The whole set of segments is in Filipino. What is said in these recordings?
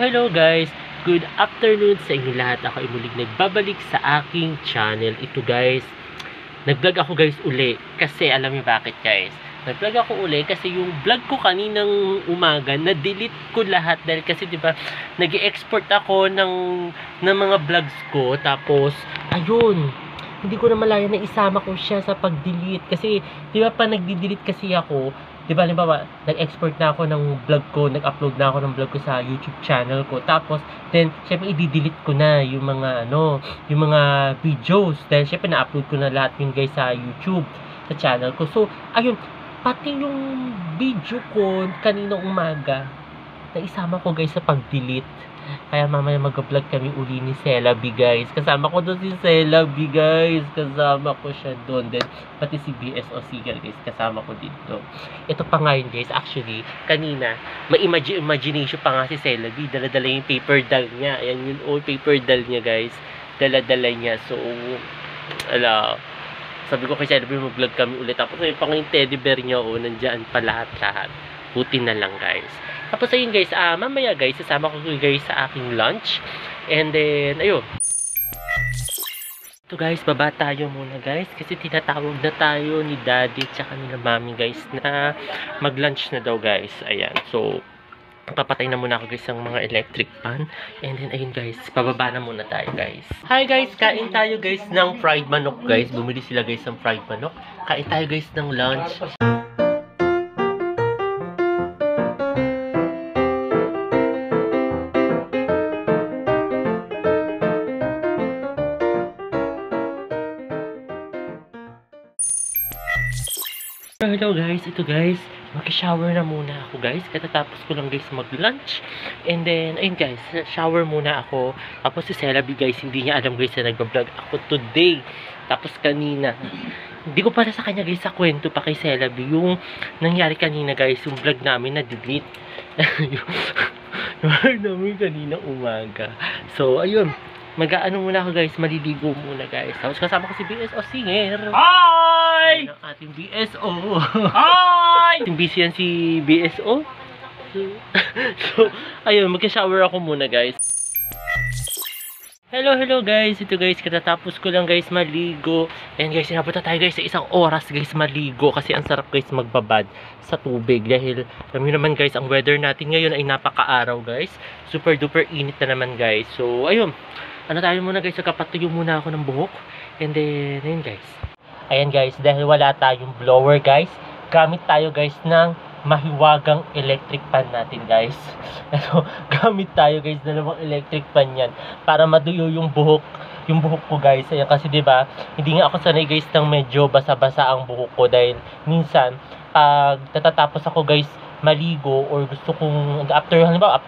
Hello guys! Good afternoon sa inyo lahat. Ako ay muling nagbabalik sa aking channel. Ito guys, nag-vlog ako guys uli. Kasi alam niyo bakit guys? Nag-vlog ako uli kasi yung vlog ko kaninang umaga, na-delete ko lahat. Dahil kasi diba, nag-i-export ako ng mga vlogs ko. Tapos, ayun, hindi ko na malaya na isama ko siya sa pag-delete. Kasi, diba pa nag-delete kasi ako, diba, halimbawa, nag-export na ako ng vlog ko, nag-upload na ako ng vlog ko sa YouTube channel ko. Tapos, then, syempre, i-delete ko na yung mga, yung mga videos. Dahil, syempre, na-upload ko na lahat yun, guys, sa YouTube, sa channel ko. So, ayun, pati yung video ko kaninang umaga, naisama ko, guys, sa pag-delete. Kaya mamaya mag-vlog kami uli ni Celabi, guys. Kasama ko doon si Celabi, guys. Kasama ko siya doon. Then, pati si BSO Sigal, guys. Kasama ko dito. Ito pa nga yun, guys. Actually, kanina, may imagination pa nga si Celabi. Dala-dala yung paper doll niya. Ayan yung old paper doll niya, guys. Dala-dala niya. So, sabi ko kay Celabi, mag-vlog kami ulit. Tapos, yung pang yung teddy bear niya, nandiyan pa lahat-lahat. Puti na lang, guys. Tapos ayun guys, mamaya guys, sasama ko guys sa aking lunch. And then, ayun. Ito guys, baba tayo muna guys. Kasi tinatawag na tayo ni daddy tsaka nila mami guys na mag-lunch na daw guys. Ayan, so, papatay na muna ako guys ng mga electric pan. And then, ayun guys, pababa na muna tayo guys. Hi guys, kain tayo guys ng fried manok guys. Bumili sila guys ng fried manok. Kain tayo guys ng lunch. Hello guys, ito guys, mag-shower na muna ako guys. Katatapos ko lang guys mag-lunch. And then, ayun guys, shower muna ako. Tapos si Celabi guys, hindi niya alam guys na nag-vlog ako today. Tapos kanina, hindi ko para sa kanya guys sa kwento pa kay Celabi yung nangyari kanina guys, yung vlog namin na delete. Yung vlog namin kanina umaga. So, ayun. Mag-aano muna ako guys, maliligo muna guys. Tapos kasama ko si BSO Singer. Hi! Ang ating BSO. Hi! Busy yan si BSO. So, ayun, mag-shower ako muna guys. Hello guys. Ito guys, katatapos ko lang guys maligo. And guys, inapunta tayo guys sa 1 oras guys maligo. Kasi ang sarap guys magbabad sa tubig. Dahil, alam nyo naman guys, ang weather natin ngayon ay napaka-araw guys. Super duper init na naman guys. So, ayun. Ano tayo muna guys, kapatuyo muna ako ng buhok. And then, ayun guys. Ayan guys, dahil wala tayong blower guys, gamit tayo guys ng mahiwagang electric pan natin guys. Ano, gamit tayo guys ng electric pan yan para maduyo yung buhok ko guys. Ayan, kasi diba, hindi nga ako sanay guys ng medyo basa-basa ang buhok ko. Dahil minsan, pag natatapos ako guys maligo or gusto kong after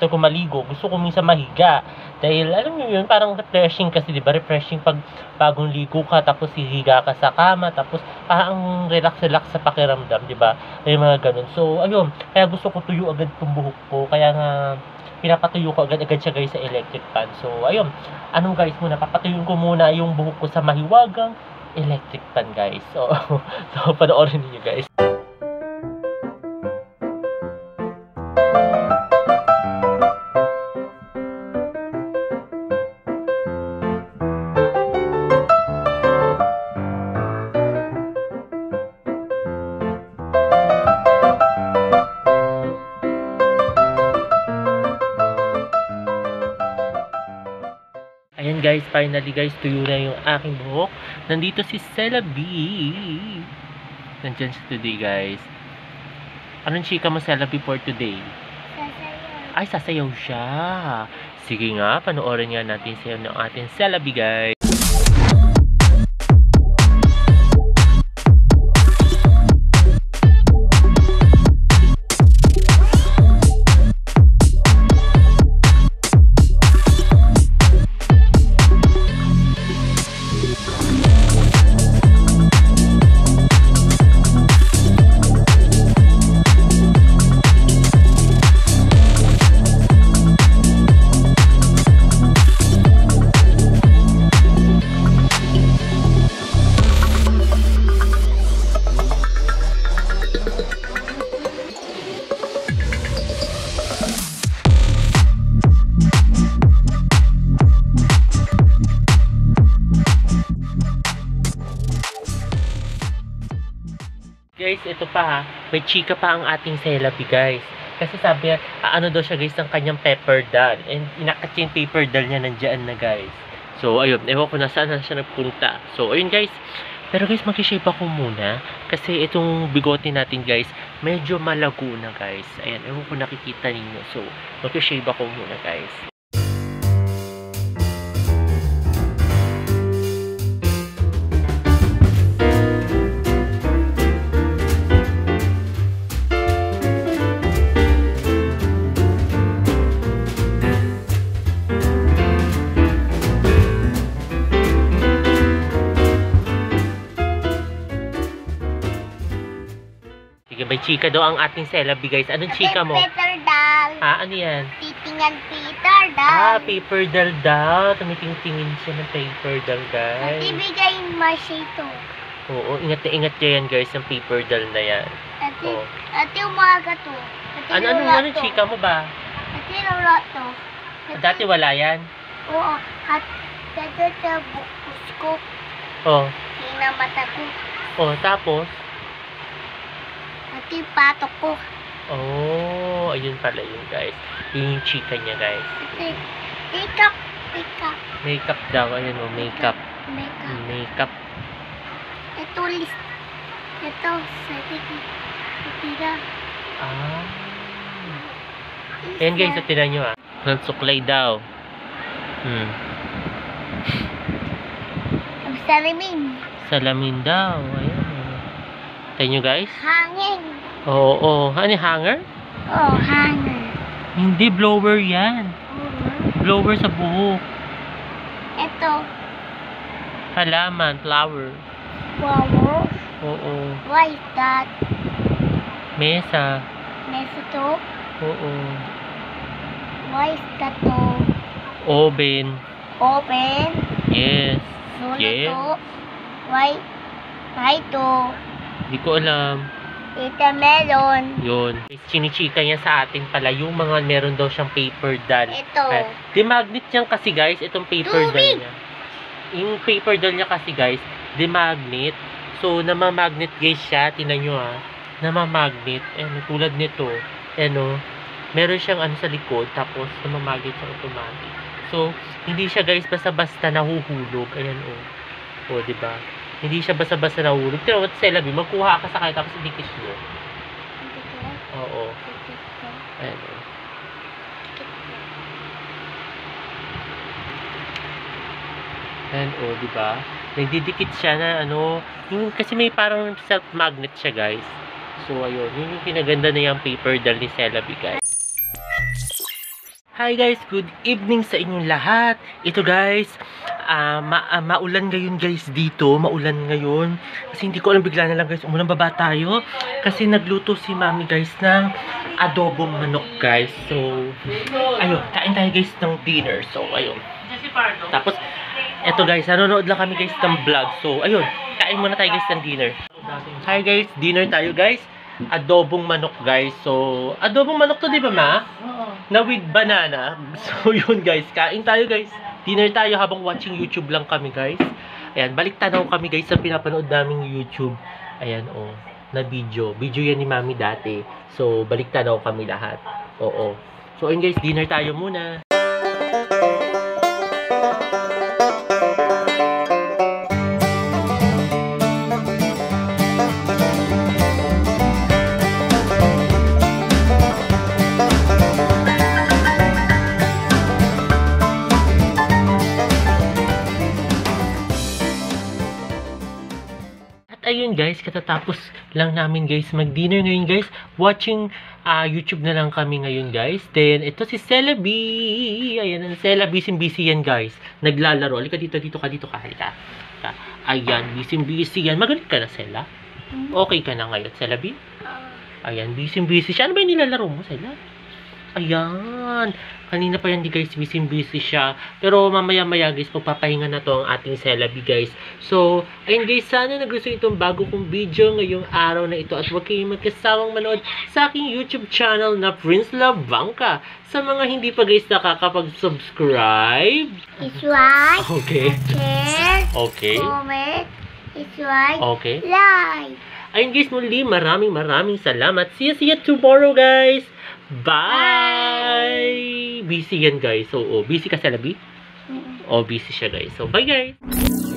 ko maligo, gusto ko minsan mahiga. Dahil alam niyo yun, parang refreshing kasi, di ba? Refreshing pag bagong ligo ka, tapos hihiga ka sa kama, tapos parang relax sa pakiramdam, di ba? May mga ganun. So, ayun, kaya gusto ko tuyo agad itong buhok ko. Kaya nga, pinapatuyo ko agad siya guys sa electric pan. So, ayun, guys muna, papatuyuin ko muna yung buhok ko sa mahiwagang electric pan guys. So, panoorin niyo guys. Ayan guys, finally guys, tuyo na yung aking buhok. Nandito si Celabi. Nandyan siya today guys. Anong chika mo Celabi for today? Sasayaw. Ay, sasayaw siya. Sige nga, panoorin nga natin sayaw ng ating Celabi guys. guys, ito pa ha. May chika pa ang ating Celabi guys. Kasi sabi niya, ano daw siya guys ng kanyang paper doll. And inakat yung paper doll niya nandyan na guys. So, ayun. Ewan ko na saan na siya nagpunta. So, ayun guys. Pero guys, mag-shape ako muna. Kasi itong bigote natin guys, medyo malago na guys. Ayan, ewan ko nakikita ninyo. So, mag-shape ako muna guys. May chika daw ang ating Celabi guys. Anong chika mo? Paper doll. Ano yan? Titingan paper doll. Paper doll daw. Tumitingin siya ng paper doll guys. Ibigay mo siya ito. Oo, ingat na ingat niya yan guys, ang paper doll na yan. Ate umaga to. Anong chika mo ba? Ate wala to. Dati wala yan? Oo. At dati sa bukus ko. Oh. Hinamata ko. Oh, tapos? Ate patok ko. Oh, ayun pala yun guys. Yun yung chika niya guys. Ate, makeup. Makeup. Makeup daw, ayun o, makeup. Makeup. Makeup. Ito list. Ito, sa titira. Ayan guys, so tinan nyo Ang suklay daw. Salamin. Salamin daw. Ayan. Tignan nyo guys. Hangin. Oo. Ano yung hanger? Oo, hangin. Hindi, blower yan. Blower sa buhok. Ito. Halaman, flower. Flower. Oo. Why is that? Mesa. Mesa to? Oo. Why is that to? Oven. Open? Yes. Lolo Yes. to? Why to? Hindi ko alam. Ito melon. Yun. Chinichika niya sa atin pala yung mga meron daw siyang paper doll. Ito. Di-magnet niyan kasi guys, itong paper doll Tubig. niya. Yung paper doll niya kasi guys, di-magnet. So, namamagnet guys siya. Tingnan nyo namamagnet. Tulad nito. Meron siyang sa likod, tapos namamagnet siyang automatic. So, hindi siya guys basta-basta nahuhulog. Ayan o. Diba? Hindi siya basta-basta nahulog. Pero what Celabi, magkuha ka sa kaya tapos idikit mo. Oo. Ayan o. Ayan o, diba? Nagdidikit siya na yung, kasi may parang self-magnet siya guys. So ayun, yun yung pinaganda na yung paper doll ni Celabi guys. Hi guys, good evening sa inyong lahat. Ito guys, maulan ngayon guys dito, maulan ngayon. Kasi hindi ko alam, bigla na lang guys, umulan baba tayo. Kasi nagluto si mami guys ng adobong manok guys. So, ayun, kain tayo guys ng dinner. So, ayun. Tapos, eto guys, nanonood lang kami guys ng vlog. So, ayun, kain muna tayo guys ng dinner. Hi guys, dinner tayo guys. Adobong manok guys. So, adobong manok to, di ba ma? Oo. Na with banana. So, yun guys. Kain tayo guys. Dinner tayo habang watching YouTube lang kami guys. Ayan, balik tanaw kami guys sa pinapanood naming YouTube. Ayan, na video. Video yan ni mami dati. So, balik tanaw kami lahat. Oo. So, ayun guys, dinner tayo muna. Ayun guys, katatapos lang namin guys mag-dinner ngayon guys. Watching YouTube na lang kami ngayon guys. Then, ito si Celabi. Ayan, ang Celabi, busy yan guys. Naglalaro. Halika dito ka. Halika. Ayan, busy yan. Magaling ka na, Cela? Okay ka na ngayon, Celabi? Ayan, busy siya. Ano ba yung nilalaro mo, Cela? Ayan. Kanina pa yan di guys, busy siya. Pero mamaya-maya guys, pagpapahinga na to ang ating Celabi guys. So, ayun guys, sana nagustuhan itong bago kong video ngayong araw na ito. At huwag kayong magkasawang manood sa aking YouTube channel na Prince Lavanca. Sa mga hindi pa guys nakakapag-subscribe. It's like, Okay. share, Okay. comment, subscribe, Okay. like. Ayun guys, muli maraming salamat. See you tomorrow guys. Bye! Busy yan guys. So, busy ka sa labi? Mm. Busy siya guys. So, bye guys!